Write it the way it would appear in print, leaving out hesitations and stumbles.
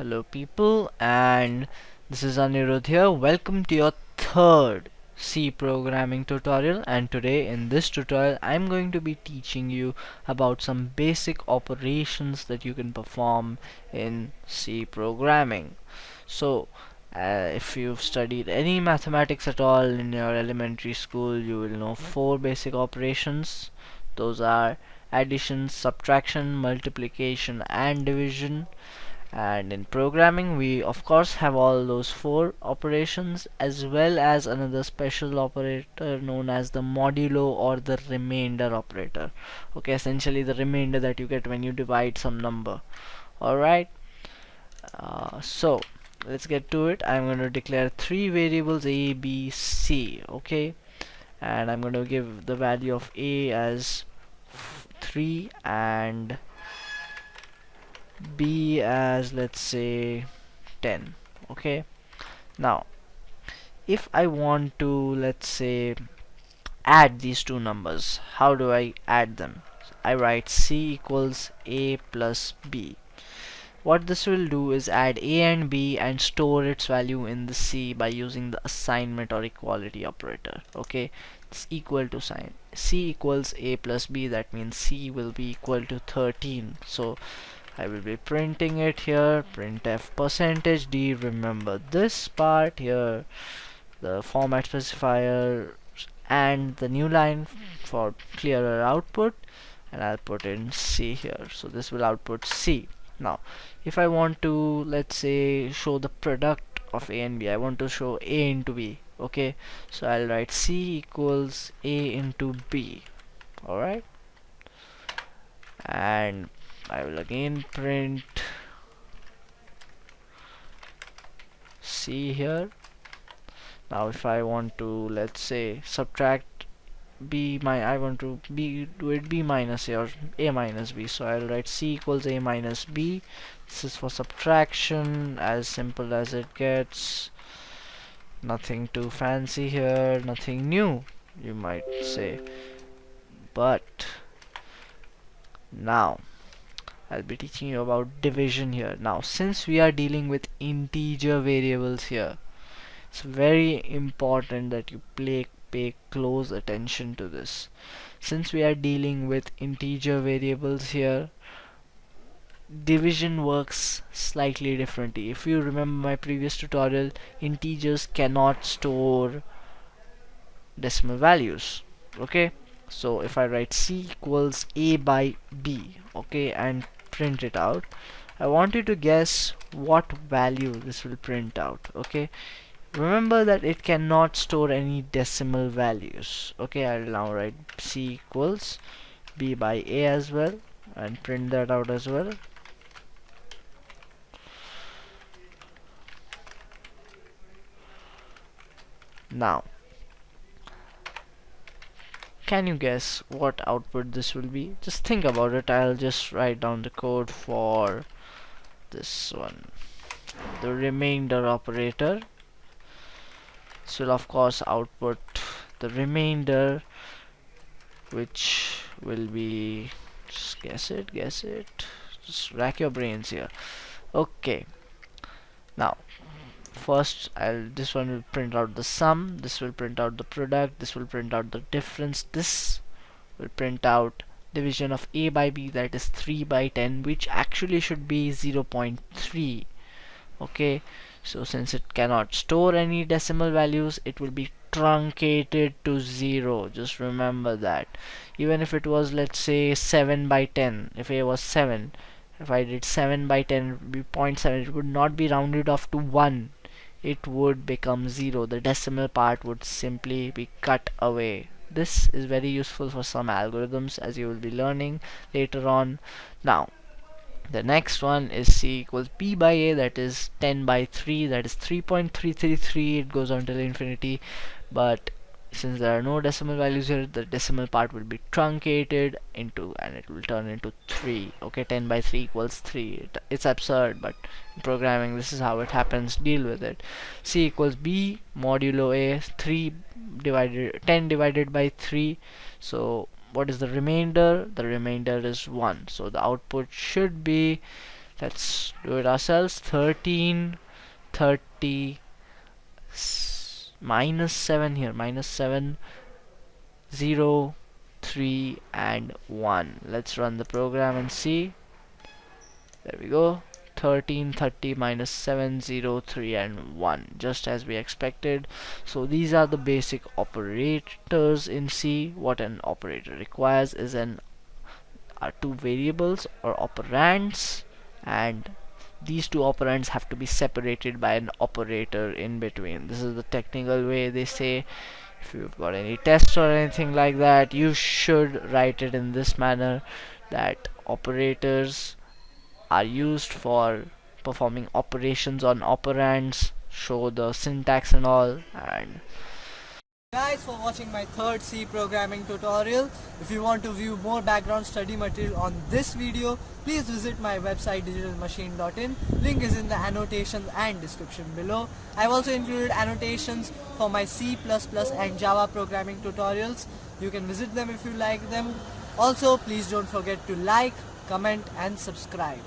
Hello, people, and this is Anirudh here. Welcome to your third C programming tutorial. And today, in this tutorial, I'm going to be teaching you about some basic operations that you can perform in C programming. So, if you've studied any mathematics at all in your elementary school, you will know four basic operations. Those are addition, subtraction, multiplication, and division. And in programming, we of course have all those four operations as well as another special operator known as the modulo or the remainder operator. Okay, essentially the remainder that you get when you divide some number. Alright, so let's get to it. I'm going to declare three variables a, b, c. Okay, and I'm going to give the value of a as 3 and b as, let's say, 10. Okay, now if I want to, let's say, add these two numbers, how do I add them? So I write c equals a plus b. What this will do is add a and b and store its value in the c by using the assignment or equality operator. Okay, it's equal to sign. C equals a plus b, that means c will be equal to 13. So I will be printing it here, printf percentage d. Remember this part here, the format specifier and the new line for clearer output, and I'll put in C here, so this will output C. Now if I want to, let's say, show the product of A and B, I want to show A into B. Okay, so I'll write C equals A into B. Alright, and I will again print C here. Now if I want to, let's say, subtract b, I want to do it b minus a or a minus b, so I'll write c equals a minus b. This is for subtraction, as simple as it gets. Nothing too fancy here, nothing new, you might say. But now I'll be teaching you about division here. Now since we are dealing with integer variables here, it's very important that you pay close attention to this. Since we are dealing with integer variables here, division works slightly differently. If you remember my previous tutorial, integers cannot store decimal values. Okay, so if I write c equals a by b, okay, and print it out, I want you to guess what value this will print out. Okay, remember that it cannot store any decimal values. Okay, I'll now write c equals b by a as well and print that out as well. Now can you guess what output this will be? Just think about it. I'll just write down the code for this one, the remainder operator. This will of course output the remainder, which will be, just guess it, just rack your brains here. Okay, now first this one will print out the sum, this will print out the product, this will print out the difference, this will print out division of a by b, that is 3 by 10, which actually should be 0.3. okay, so since it cannot store any decimal values, it will be truncated to 0. Just remember that. Even if it was, let's say, 7 by 10, if a was 7, if I did 7 by 10, it would be 0.7. It would not be rounded off to 1, it would become 0. The decimal part would simply be cut away. This is very useful for some algorithms, as you will be learning later on. Now the next one is c equals b by a, that is 10 by 3, that is 3.333. It goes on till infinity, but since there are no decimal values here, the decimal part will be truncated into, and it will turn into 3. Okay, 10 by 3 equals 3. It's absurd, but in programming this is how it happens. Deal with it. C equals b modulo a, 10 divided by 3. So what is the remainder? The remainder is 1. So the output should be Let's do it ourselves. 13, 30, minus 7 here, minus 7, 0, 3 and 1. Let's run the program and see. There we go. 13, 30, minus 7, 0, 3 and 1, just as we expected. So these are the basic operators in C. What an operator requires is are two variables or operands, and these two operands have to be separated by an operator in between. This is the technical way they say. If you've got any tests or anything like that, you should write it in this manner, that operators are used for performing operations on operands, show the syntax and all. And guys for watching my third C programming tutorial. If you want to view more background study material on this video, please visit my website digitalmachine.in. Link is in the annotations and description below. I've also included annotations for my C++ and Java programming tutorials. You can visit them if you like them. Also, please don't forget to like, comment and subscribe.